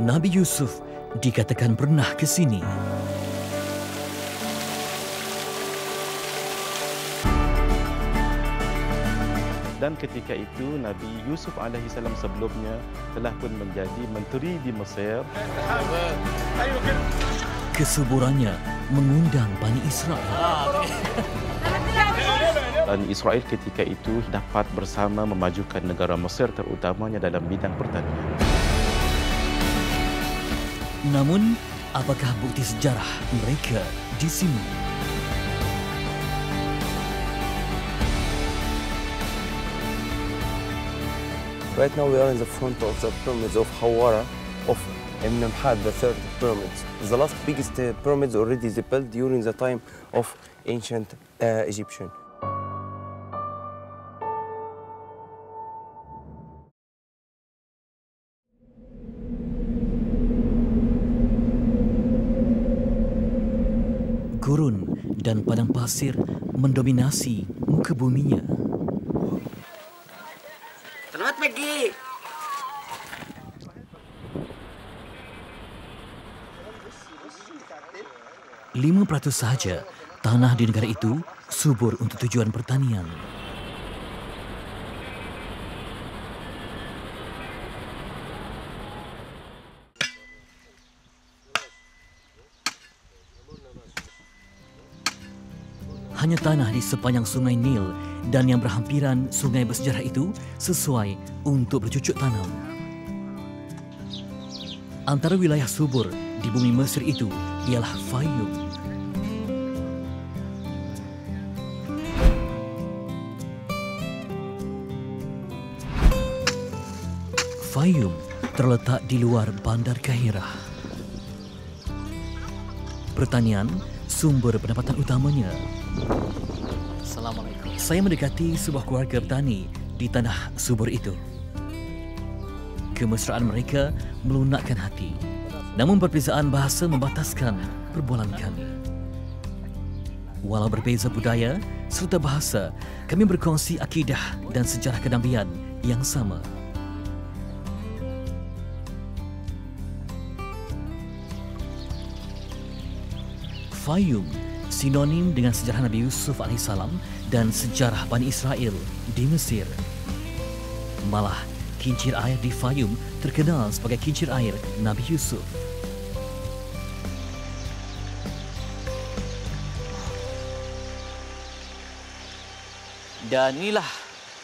Nabi Yusuf dikatakan pernah ke sini. Dan ketika itu Nabi Yusuf alaihissalam sebelumnya telah pun menjadi menteri di Mesir. Kesuburannya mengundang Bani Israel. Bani Israel ketika itu dapat bersama memajukan negara Mesir terutamanya dalam bidang pertanian. Namun, apakah bukti sejarah mereka di sini? Right now we are in the front of the pyramids of Hawara of Imnamhat, the third pyramid. The last biggest pyramids already built during the time of ancient Egyptian. Gurun dan padang pasir mendominasi muka buminya. Selamat pagi. Lima 5% sahaja tanah di negara itu subur untuk tujuan pertanian. Hanya tanah di sepanjang sungai Nil dan yang berhampiran sungai bersejarah itu sesuai untuk bercucuk tanam. Antara wilayah subur di bumi Mesir itu ialah Fayum. Fayum terletak di luar Bandar Kahirah. Pertanian sumber pendapatan utamanya. Assalamualaikum. Saya mendekati sebuah keluarga petani di tanah subur itu. Kemesraan mereka melunakkan hati. Namun perbezaan bahasa membataskan perbualan kami. Walau berbeza budaya serta bahasa, kami berkongsi akidah dan sejarah kenabian yang sama. Fayum sinonim dengan sejarah Nabi Yusuf alaihissalam dan sejarah Bani Israel di Mesir. Malah, kincir air di Fayum terkenal sebagai kincir air Nabi Yusuf. Dan inilah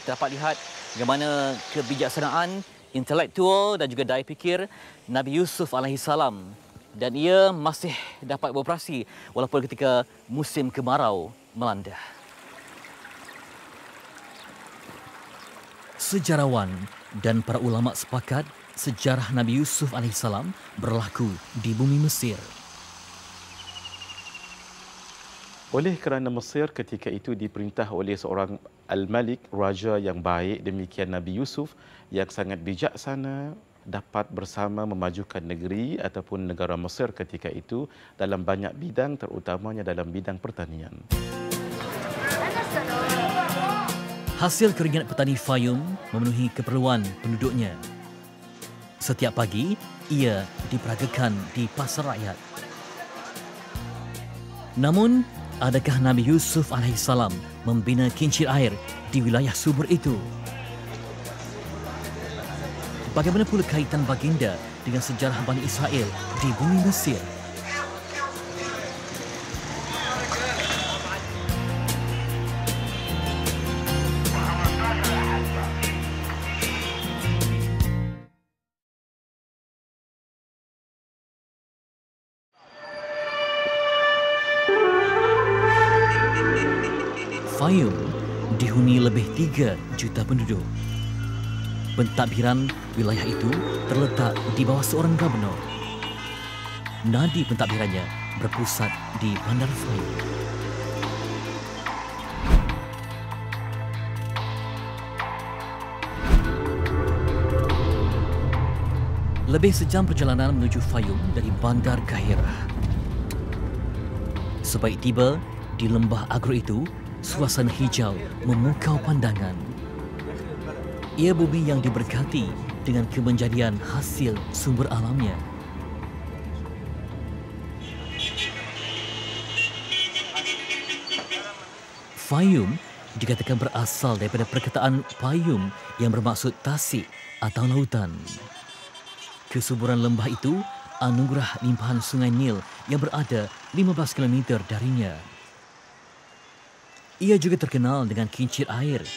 dapat lihat bagaimana kebijaksanaan, intelektual dan juga daya fikir Nabi Yusuf alaihissalam. Dan ia masih dapat beroperasi walaupun ketika musim kemarau melanda. Sejarawan dan para ulama sepakat sejarah Nabi Yusuf alaihissalam berlaku di bumi Mesir. Oleh kerana Mesir ketika itu diperintah oleh seorang Al-Malik, raja yang baik, demikian Nabi Yusuf yang sangat bijaksana dapat bersama memajukan negeri ataupun negara Mesir ketika itu dalam banyak bidang, terutamanya dalam bidang pertanian. Hasil keringat petani Fayum memenuhi keperluan penduduknya. Setiap pagi, ia diperagakan di pasar rakyat. Namun, adakah Nabi Yusuf alaihissalam membina kincir air di wilayah subur itu? Bagaimana pula kaitan baginda dengan sejarah Bani Israel di bumi Mesir? Fayum dihuni lebih 3 juta penduduk. Pentadbiran wilayah itu terletak di bawah seorang gubernur. Nadi pentadbirannya berpusat di Bandar Fayum. Lebih sejam perjalanan menuju Fayum dari Bandar Kahirah. Sebaik tiba di lembah agro itu, suasana hijau memukau pandangan. Ia bumi yang diberkati dengan kemenjadian hasil sumber alamnya. Fayum dikatakan berasal daripada perkataan payum yang bermaksud tasik atau lautan. Kesuburan lembah itu anugerah limpahan Sungai Nil yang berada 15 km darinya. Ia juga terkenal dengan kincir air.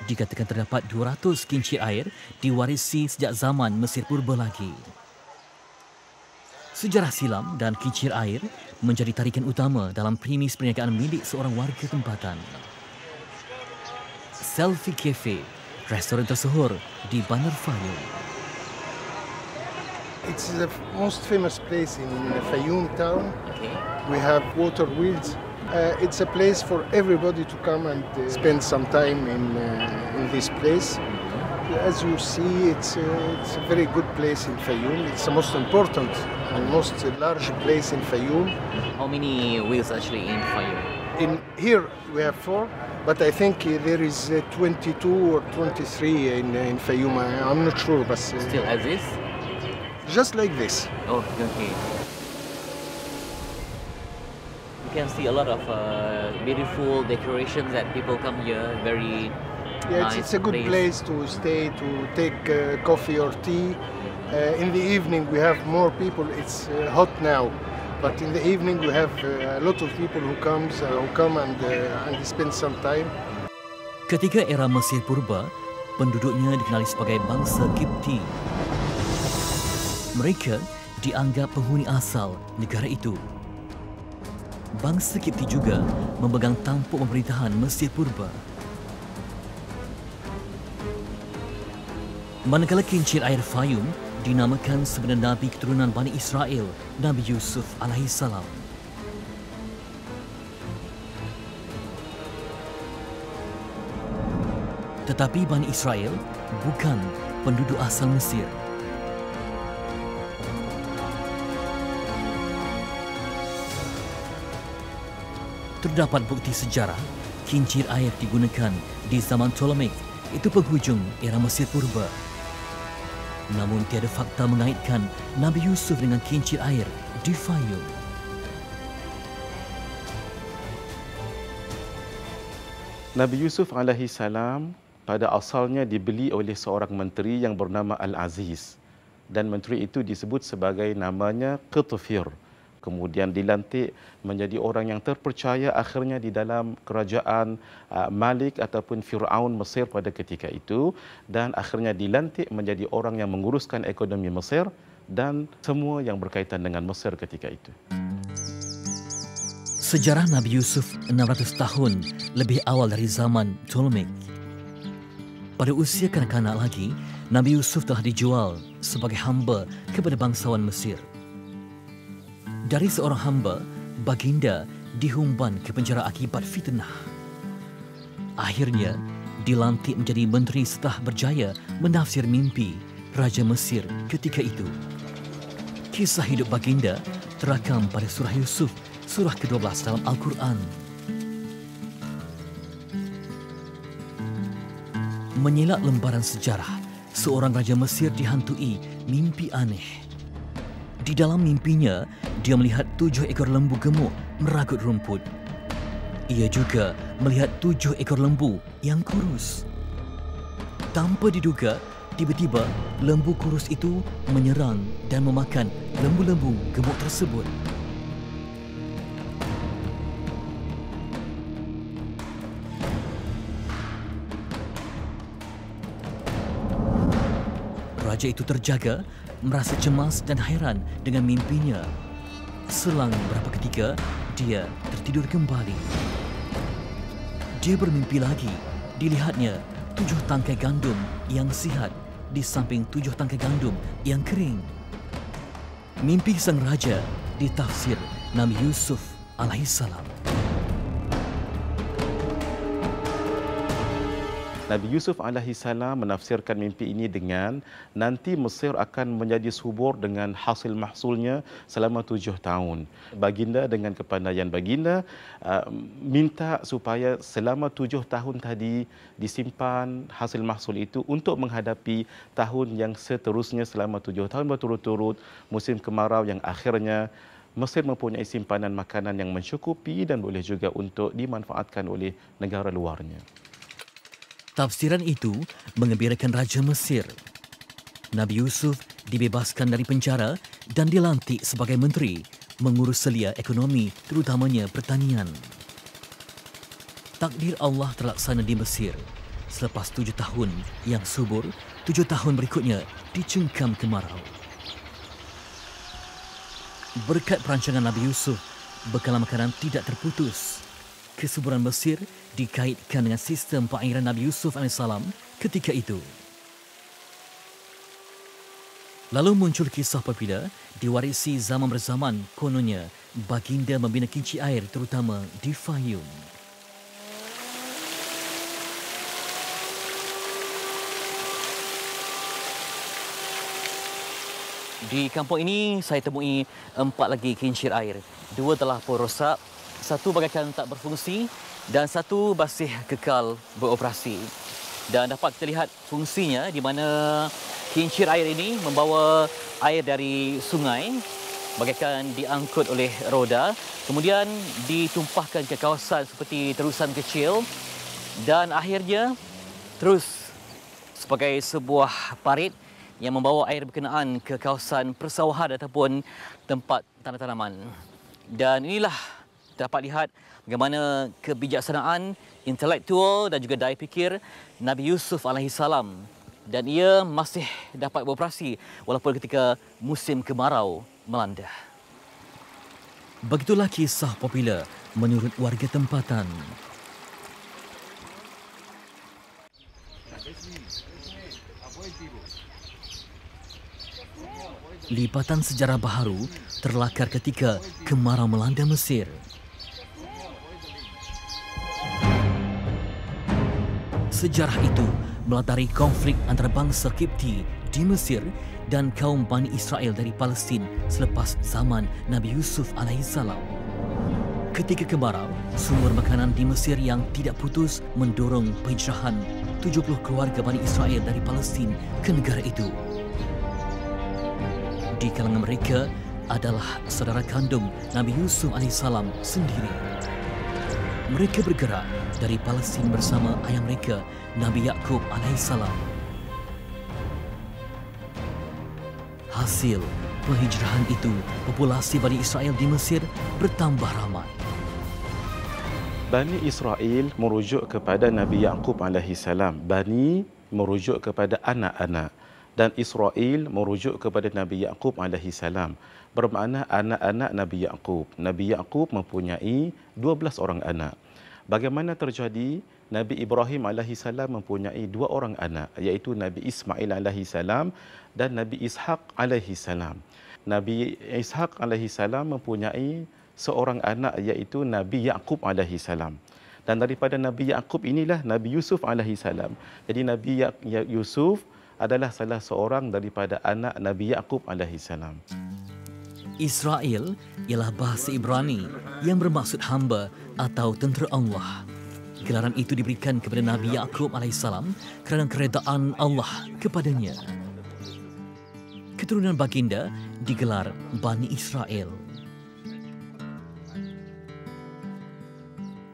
Dikatakan terdapat 200 kincir air diwarisi sejak zaman Mesir Purba lagi. Sejarah silam dan kincir air menjadi tarikan utama dalam premis perniagaan milik seorang warga tempatan. Selfie Cafe, restoran tersohor di Bandar Fayum. It's the most famous place in Fayum town. We have water wheels. It's a place for everybody to come and spend some time in this place. As you see, it's a very good place in Fayum. It's the most important and most large place in Fayum. How many wheels actually in Fayum? In here we have 4, but I think there is 22 or 23 in Fayum. I'm not sure, but Still as this? just like this. Oh, okay. You can see a lot of beautiful decorations that people come here. Very Yeah, nice it's a good place to stay, to take coffee or tea. In the evening we have more people. It's hot now, but in the evening we have a lot of people who come and spend some time. Ketika era Mesir Purba, penduduknya dikenali sebagai bangsa Kipti. Mereka dianggap penghuni asal negara itu. Bangsa Kipti juga memegang tampuk pemerintahan Mesir Purba. Manakala kincir air Fayum dinamakan sebagai Nabi keturunan Bani Israel, Nabi Yusuf alaihissalam. Tetapi Bani Israel bukan penduduk asal Mesir. Terdapat bukti sejarah kincir air digunakan di zaman Ptolemaic, itu penghujung era Mesir Purba. Namun tiada fakta mengaitkan Nabi Yusuf dengan kincir air di Fayum. Nabi Yusuf alaihi salam pada asalnya dibeli oleh seorang menteri yang bernama Al-Aziz, dan menteri itu disebut sebagai namanya Qutfir. Kemudian dilantik menjadi orang yang terpercaya akhirnya di dalam kerajaan Malik ataupun Fir'aun Mesir pada ketika itu, dan akhirnya dilantik menjadi orang yang menguruskan ekonomi Mesir dan semua yang berkaitan dengan Mesir ketika itu. Sejarah Nabi Yusuf 600 tahun lebih awal dari zaman Ptolemaic. Pada usia kanak-kanak lagi, Nabi Yusuf telah dijual sebagai hamba kepada bangsawan Mesir. Dari seorang hamba, baginda dihumban ke penjara akibat fitnah. Akhirnya, dilantik menjadi menteri setelah berjaya menafsir mimpi Raja Mesir ketika itu. Kisah hidup baginda terakam pada surah Yusuf, surah ke-12 dalam Al-Quran. Menyelak lembaran sejarah, seorang Raja Mesir dihantui mimpi aneh. Di dalam mimpinya, dia melihat 7 ekor lembu gemuk meragut rumput. Ia juga melihat 7 ekor lembu yang kurus. Tanpa diduga, tiba-tiba lembu kurus itu menyerang dan memakan lembu-lembu gemuk tersebut. Raja itu terjaga, merasa cemas dan hairan dengan mimpinya. Selang beberapa ketika, dia tertidur kembali. Dia bermimpi lagi. Dilihatnya 7 tangkai gandum yang sihat di samping 7 tangkai gandum yang kering. Mimpi sang raja ditafsir Nabi Yusuf alaihissalam. Nabi Yusuf alaihissalam menafsirkan mimpi ini dengan nanti Mesir akan menjadi subur dengan hasil mahsulnya selama 7 tahun. Baginda dengan kepandaian baginda minta supaya selama 7 tahun tadi disimpan hasil mahsul itu untuk menghadapi tahun yang seterusnya selama 7 tahun berturut-turut, musim kemarau yang akhirnya Mesir mempunyai simpanan makanan yang mencukupi dan boleh juga untuk dimanfaatkan oleh negara luarnya. Tafsiran itu mengembirakan Raja Mesir. Nabi Yusuf dibebaskan dari penjara dan dilantik sebagai menteri mengurus selia ekonomi, terutamanya pertanian. Takdir Allah terlaksana di Mesir. Selepas 7 tahun yang subur, 7 tahun berikutnya dicengkam kemarau. Berkat perancangan Nabi Yusuf, bekalan makanan tidak terputus. Kesuburan Mesir dikaitkan dengan sistem pengairan Nabi Yusuf AS ketika itu. Lalu muncul kisah popular diwarisi zaman berzaman, kononnya baginda membina kinci air terutama di Fayum. Di kampung ini saya temui 4 lagi kincir air. 2 telah pun rosak, 1 bagaikan tak berfungsi dan 1 masih kekal beroperasi. Dan dapat kita lihat fungsinya di mana kincir air ini membawa air dari sungai bagaikan diangkut oleh roda, kemudian ditumpahkan ke kawasan seperti terusan kecil dan akhirnya terus sebagai sebuah parit yang membawa air berkenaan ke kawasan persawahan ataupun tempat tanam-tanaman. Dan inilah dapat lihat bagaimana kebijaksanaan, intelektual dan juga daya fikir Nabi Yusuf alaihissalam, dan ia masih dapat beroperasi walaupun ketika musim kemarau melanda. Begitulah kisah popular menurut warga tempatan. Lipatan sejarah baharu terlakar ketika kemarau melanda Mesir. Sejarah itu melatari konflik antara bangsa Kipti di Mesir dan kaum Bani Israel dari Palestin selepas zaman Nabi Yusuf alaihissalam. Ketika kemarau, sumber makanan di Mesir yang tidak putus mendorong penghijrahan 70 keluarga Bani Israel dari Palestin ke negara itu. Di kalangan mereka adalah saudara kandung Nabi Yusuf alaihissalam sendiri. Mereka bergerak dari Palestin bersama ayah mereka, Nabi Yaqub alaihissalam. Hasil penghijrahan itu, populasi Bani Israel di Mesir bertambah ramai. Bani Israel merujuk kepada Nabi Yaqub alaihissalam. Bani merujuk kepada anak-anak. Dan Israel merujuk kepada Nabi Yaqub alaihissalam, bermakna anak-anak Nabi Yaqub. Nabi Yaqub mempunyai 12 orang anak. Bagaimana terjadi? Nabi Ibrahim alaihissalam mempunyai 2 orang anak, iaitu Nabi Ismail alaihissalam dan Nabi Ishaq alaihissalam. Nabi Ishaq alaihissalam mempunyai seorang anak, iaitu Nabi Yaqub alaihissalam. Dan daripada Nabi Yaqub inilah Nabi Yusuf alaihissalam. Jadi Nabi Yusuf adalah salah seorang daripada anak Nabi Yaqub alaihissalam. Israel ialah bahasa Ibrani yang bermaksud hamba atau tentera Allah. Gelaran itu diberikan kepada Nabi Yaqub alaihissalam kerana keredaan Allah kepadanya. Keturunan baginda digelar Bani Israel.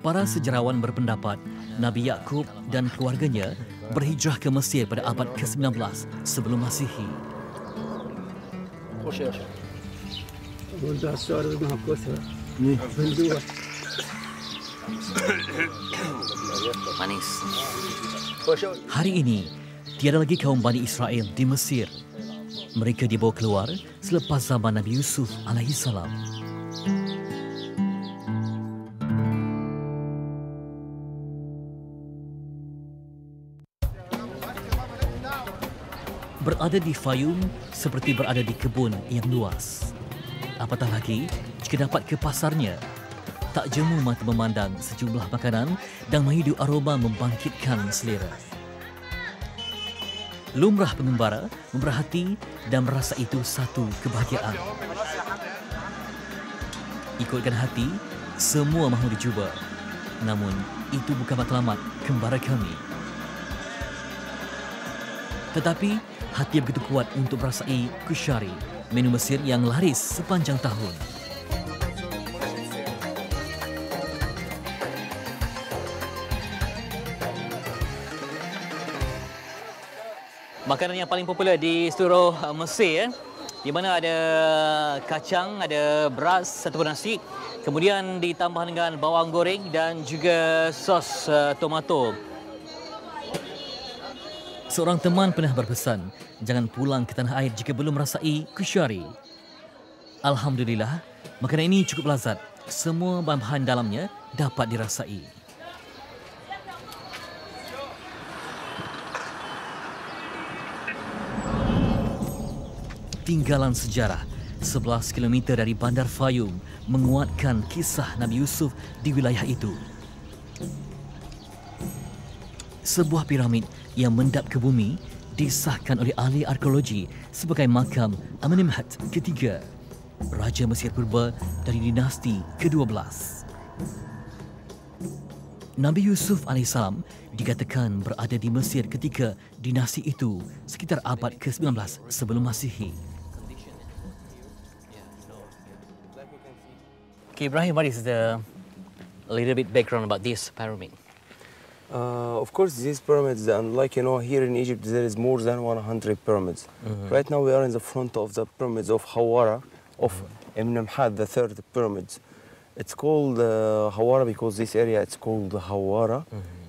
Para sejarawan berpendapat Nabi Yaqub dan keluarganya berhijrah ke Mesir pada abad ke-19 sebelum Masihi. Manis. Hari ini, tiada lagi kaum Bani Israel di Mesir. Mereka dibawa keluar selepas zaman Nabi Yusuf alaihissalam. Berada di Fayum seperti berada di kebun yang luas. Apatah lagi jika dapat ke pasarnya. Tak jemu mata memandang sejumlah makanan dan menghidu aroma membangkitkan selera. Lumrah pengembara memerhati dan merasa itu satu kebahagiaan. Ikutkan hati, semua mahu dicuba. Namun, itu bukan matlamat kembara kami. Tetapi, hati yang begitu kuat untuk merasai kushari, menu Mesir yang laris sepanjang tahun. Makanan yang paling popular di seluruh Mesir, di mana ada kacang, ada beras ataupun nasi, kemudian ditambah dengan bawang goreng dan juga sos tomato. Seorang teman pernah berpesan, jangan pulang ke tanah air jika belum merasai kushari. Alhamdulillah, makanan ini cukup lazat. Semua bahan-bahan dalamnya dapat dirasai. Tinggalan sejarah 11 km dari Bandar Fayum menguatkan kisah Nabi Yusuf di wilayah itu. Sebuah piramid yang mendap ke bumi disahkan oleh ahli arkeologi sebagai makam Amenemhat ketiga, Raja Mesir Purba dari dinasti ke-12. Nabi Yusuf AS dikatakan berada di Mesir ketika dinasti itu sekitar abad ke-19 sebelum Masihi. Okay, Ibrahim, what is a little bit background about this pyramid? Of course, these pyramids, and like you know, here in Egypt, there is more than 100 pyramids. Right now, we are in the front of the pyramids of Hawara, of Amenemhat, the third pyramid. It's called Hawara because this area it's called Hawara,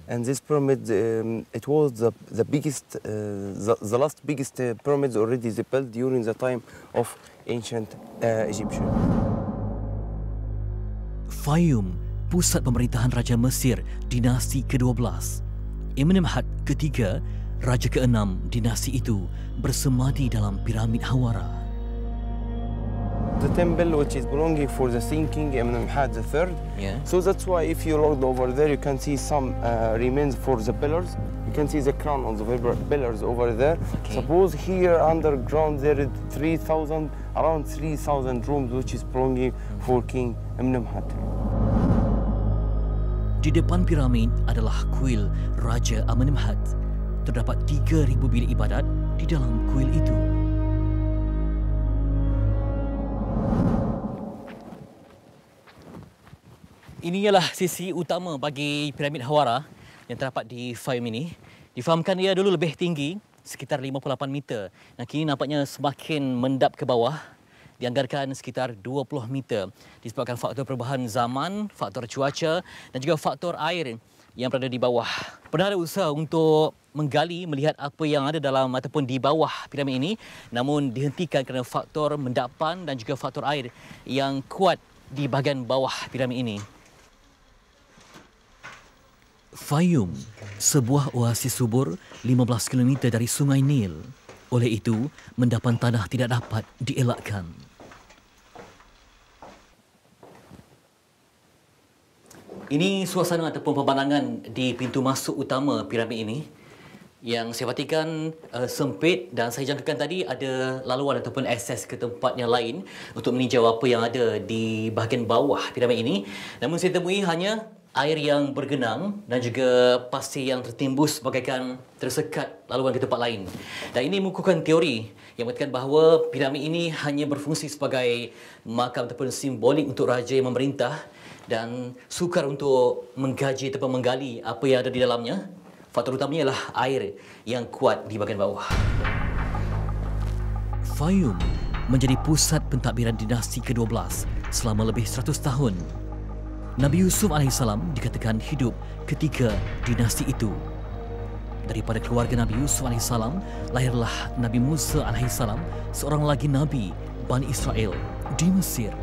and this pyramid it was the biggest, the last biggest pyramids already built during the time of ancient Egyptian. Fayum, pusat pemerintahan Raja Mesir dinasti ke-12. Amenemhat ketiga, Raja ke-6 dinasti itu bersemadi dalam piramid Hawara. The temple which is belonging for the thinking Amenemhat the third. Yeah. So that's why if you look over there, you can see some remains for the pillars. You can see the crown of the pillars over there. Okay. Suppose here underground there is around 3,000 rooms which is belonging for King Amenemhat. Di depan piramid adalah kuil Raja Amenemhat. Terdapat 3,000 bilik ibadat di dalam kuil itu. Ini ialah sisi utama bagi piramid Hawara yang terdapat di Fayum ini. Difahamkan ia dulu lebih tinggi, sekitar 58 meter. Dan kini nampaknya semakin mendap ke bawah, dianggarkan sekitar 20 meter. Disebabkan faktor perubahan zaman, faktor cuaca dan juga faktor air yang berada di bawah. Pernah ada usaha untuk menggali, melihat apa yang ada dalam ataupun di bawah piramid ini, namun dihentikan kerana faktor mendapan dan juga faktor air yang kuat di bahagian bawah piramid ini. Fayum, sebuah oasis subur 15 km dari Sungai Nil. Oleh itu, mendapan tanah tidak dapat dielakkan. Ini suasana ataupun pemandangan di pintu masuk utama piramid ini yang saya perhatikan sempit, dan saya jangkakan tadi ada laluan ataupun akses ke tempat yang lain untuk meninjau apa yang ada di bahagian bawah piramid ini. Namun saya temui hanya air yang bergenang dan juga pasir yang tertimbus bagaikan tersekat laluan ke tempat lain. Dan ini mengukuhkan teori yang mengatakan bahawa piramid ini hanya berfungsi sebagai makam ataupun simbolik untuk raja yang memerintah dan sukar untuk menggaji ataupun menggali apa yang ada di dalamnya. Faktor utamanya adalah air yang kuat di bahagian bawah. Fayum menjadi pusat pentadbiran dinasti ke-12 selama lebih 100 tahun. Nabi Yusuf AS dikatakan hidup ketika dinasti itu. Daripada keluarga Nabi Yusuf AS, lahirlah Nabi Musa AS, seorang lagi Nabi Bani Israel di Mesir.